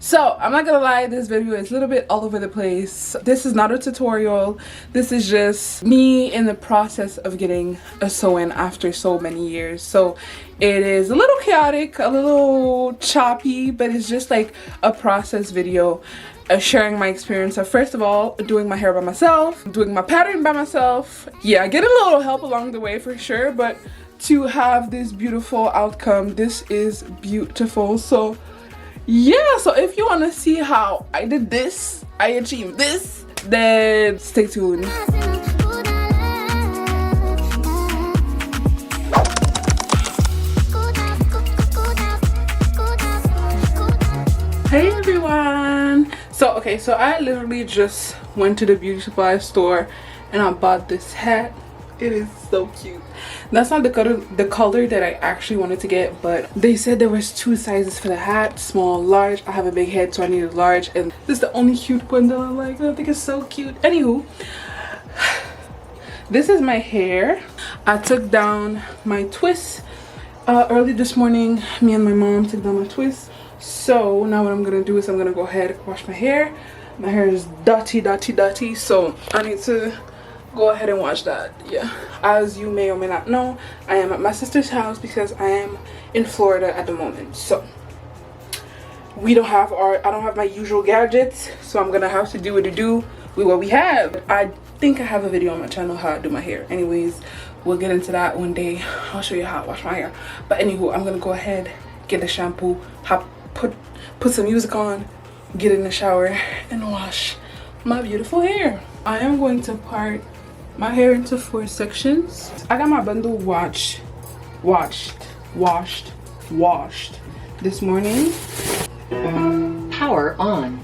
So I'm not gonna lie, this video is a little bit all over the place. This is not a tutorial. This is just me in the process of getting a sew-in after so many years. So it is a little chaotic, a little choppy, but it's just like a process video, sharing my experience of, first of all, doing my hair by myself, doing my pattern by myself. Yeah, getting a little help along the way for sure, but to have this beautiful outcome, this is beautiful. So yeah, so if you want to see how I did this, I achieved this, then stay tuned. Hey everyone! So I literally just went to the beauty supply store and I bought this hat. It is so cute. That's not the color that I actually wanted to get, but they said there was 2 sizes for the hat, small, large. I have a big head, so I needed large, and this is the only cute one that I like. I think it's so cute. Anywho, this is my hair. I took down my twists early this morning. Me and my mom took down my twists. So now what I'm gonna do is I'm gonna go ahead and wash my hair. My hair is dirty, so I need to go ahead and watch that. Yeah, as you may or may not know, I am at my sister's house because I am in Florida at the moment. So I don't have my usual gadgets, so I'm gonna have to do what we have. I think I have a video on my channel how I do my hair. Anyways, we'll get into that one day. I'll show you how I wash my hair. But anywho, I'm gonna go ahead, get the shampoo, put some music on, get in the shower, and wash my beautiful hair. I am going to part my hair into 4 sections. I got my bundle washed this morning. Power on.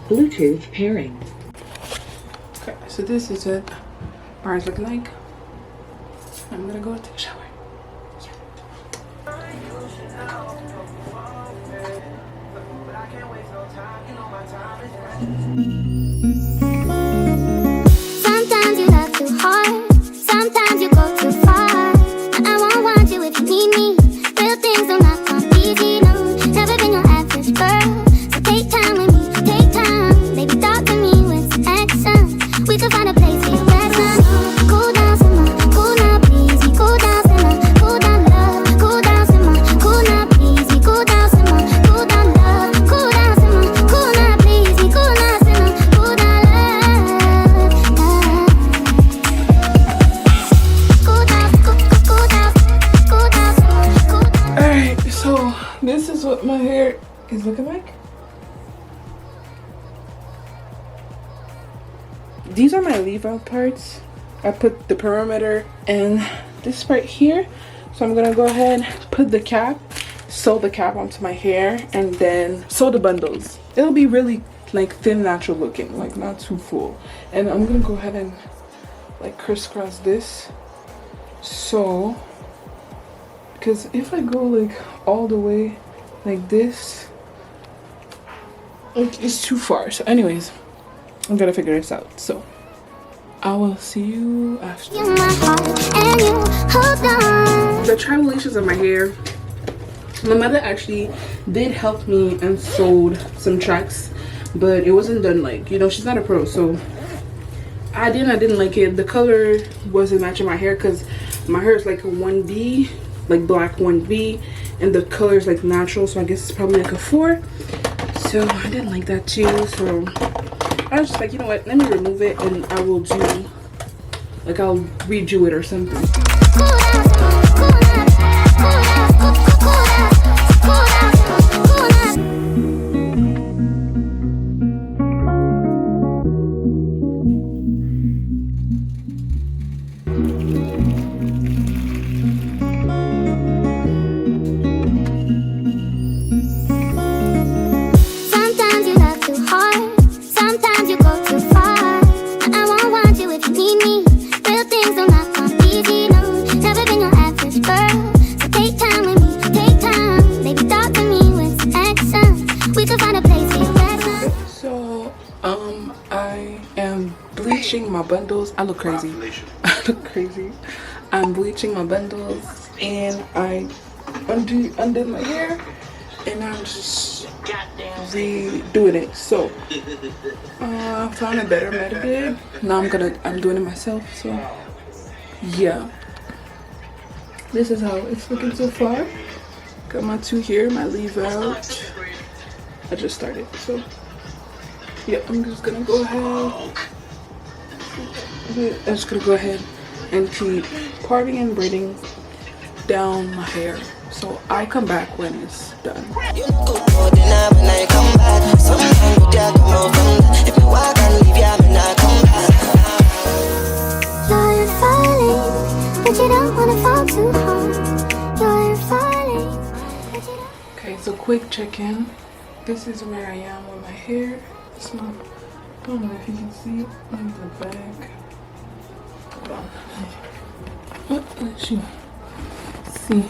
Bluetooth pairing. Okay, so this is what mine's looking like. I'm gonna go take a shower. Sometimes you love too hard, sometimes you go too far. I won't want you if you need me. Real things do not come easy, no. Never been your average girl, so take time with me, take time. Baby, talk to me with some action. We could find a place for your action. Cool down, simmer, cool now, please. We cool down, simmer, cool down, love. Cool down, simmer, cool now, please. We cool down, simmer, cool down, love. Cool down, simmer, cool now, please. We cool down, simmer, cool down, love. Cool down, cool down, cool down, cool down. Alright, so this is what my hair is looking like. These are my leave out parts. I put the perimeter and this part here. So I'm gonna go ahead, put the cap, sew the cap onto my hair, and then sew the bundles. It'll be really like thin, natural looking, like not too full. And I'm gonna go ahead and like crisscross this. So, because if I go like all the way like this, it's too far. So anyways, I'm gonna figure this out. So I will see you after. In my heart, and you hold on. The tribulations of my hair, my mother actually did help me and sewed some tracks, but it wasn't done, like, you know, she's not a pro, so I didn't like it. The color wasn't matching my hair because my hair is like a 1B, like black 1B, and the color is like natural, so I guess it's probably like a 4. So I didn't like that too, so I was just like, you know what, let me remove it and I will do, like, I'll redo it or something. Cool down, cool down, cool down, cool down, cool down. Sometimes you love too hard, sometimes you go too far. I won't want you if you need me. Real things do not come easy, no. Never been your average girl, so take time with me, take time. Baby, talk to me with some action. We could find a place for your action. So I am bleaching my bundles. I look crazy. I look crazy. I'm bleaching my bundles and I undid my hair and I'm just redoing it. So I found a better method. Now I'm doing it myself. So yeah, this is how it's looking so far. Got my two here, my leave out. I just started, so yeah, I'm just gonna go ahead and keep parting and braiding down my hair. So I come back when it's done. You're falling, but you don't wanna fall too hard. You're falling, but you don't. Okay, so quick check-in. This is where I am with my hair. It's not, I don't know if you can see it in the back. Hold on. Let you see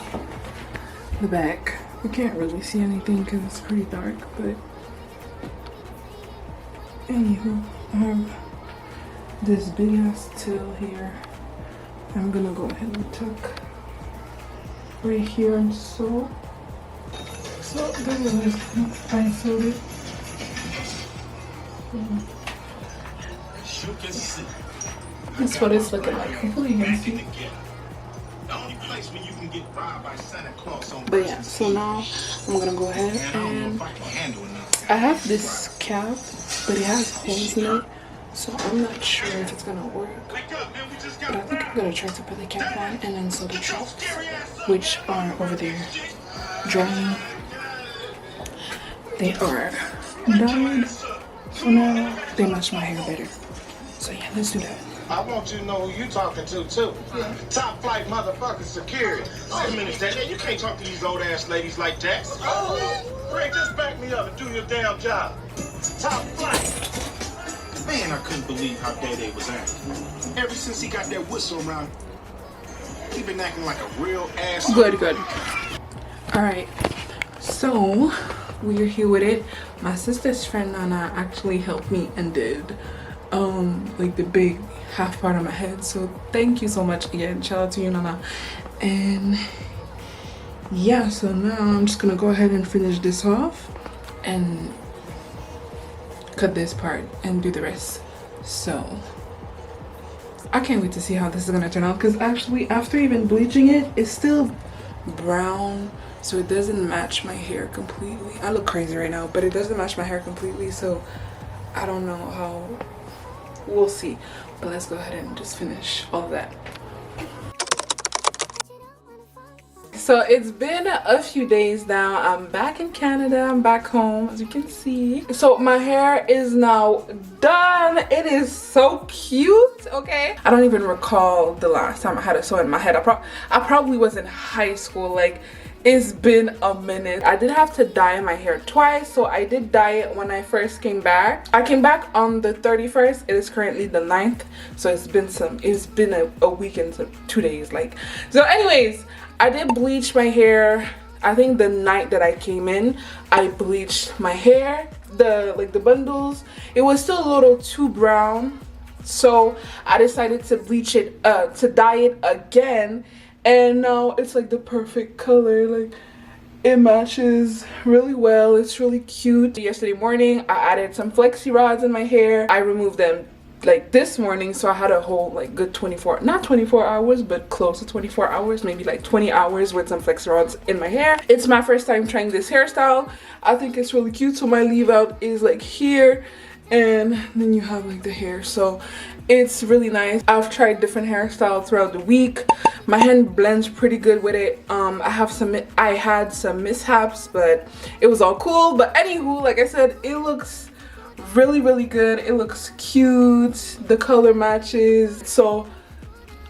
the back. You can't really see anything because it's pretty dark, but anywho, I have this big ass tail here. I'm gonna go ahead and tuck right here and sew. So this is just I sewed it. That's what it's looking like. Hopefully you can see. But yeah, so now I'm gonna go ahead and I have this cap, but it has holes in it, so I'm not sure if it's gonna work. But I think I'm gonna try to put the cap on and then sew the chops, which are over there drying. They are dyed, so now they match my hair better. So yeah, let's do that. I want you to know who you talking to, too. Yeah. Top flight motherfucking security. Wait a minute, Dad. You can't talk to these old ass ladies like that. Oh, Greg, just back me up and do your damn job. Top flight. Man, I couldn't believe how Day was acting. Ever since he got that whistle around, he been acting like a real ass. Good. All right, so we're here with it. My sister's friend Nana actually helped me and did like the big half part of my head, so thank you so much again. Shout out to you, Nana. And yeah, so now I'm just gonna go ahead and finish this off and cut this part and do the rest. So I can't wait to see how this is gonna turn out, because actually after even bleaching it, it's still brown, so it doesn't match my hair completely. I look crazy right now, but it doesn't match my hair completely, so I don't know how. We'll see. But let's go ahead and just finish all of that. So it's been a few days now. I'm back in Canada. I'm back home, as you can see. So my hair is now done. It is so cute, okay? I don't even recall the last time I had a sew in my head. I probably was in high school. Like, it's been a minute. I did have to dye my hair twice, so I did dye it when I first came back. I came back on the 31st. It is currently the 9th, so it's been a week and 2 days. Like, so anyways, I did bleach my hair. I think the night that I came in, I bleached my hair, the bundles. It was still a little too brown, so I decided to bleach it, to dye it again. And now it's like the perfect color. Like, it matches really well. It's really cute. Yesterday morning, I added some flexi rods in my hair. I removed them like this morning, so I had a whole like good 24, not 24 hours, but close to 24 hours, maybe like 20 hours with some flexi rods in my hair. It's my first time trying this hairstyle. I think it's really cute. So my leave out is like here, and then you have like the hair, so it's really nice. I've tried different hairstyles throughout the week. My hand blends pretty good with it. I had some mishaps, but it was all cool. But anywho, like I said, it looks really good. It looks cute. The color matches. So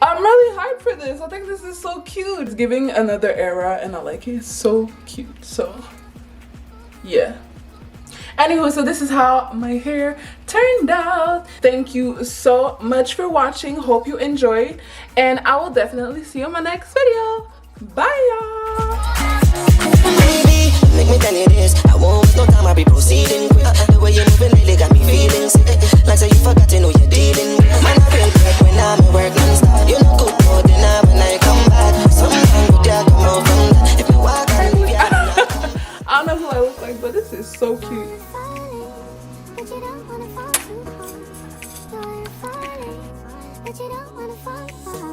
I'm really hyped for this. I think this is so cute. It's giving another era, and I like it. It's so cute. So yeah. Anywho, so this is how my hair turned out. Thank you so much for watching. Hope you enjoyed, and I will definitely see you in my next video. Bye, y'all. Baby, make me tell you this. I won't waste no time, I'll be proceeding quick. The way you're moving really got me feeling sick. Like say you forgot to know you're dealing with. Man, I feel great when I'm at work non-stop. You know good more than I when I come back. Sometimes good day I come out from that. If you walk and leave, I don't know who I look like, but this is so cute. but you don't wanna fall too hard. You're falling, but you don't wanna fall apart.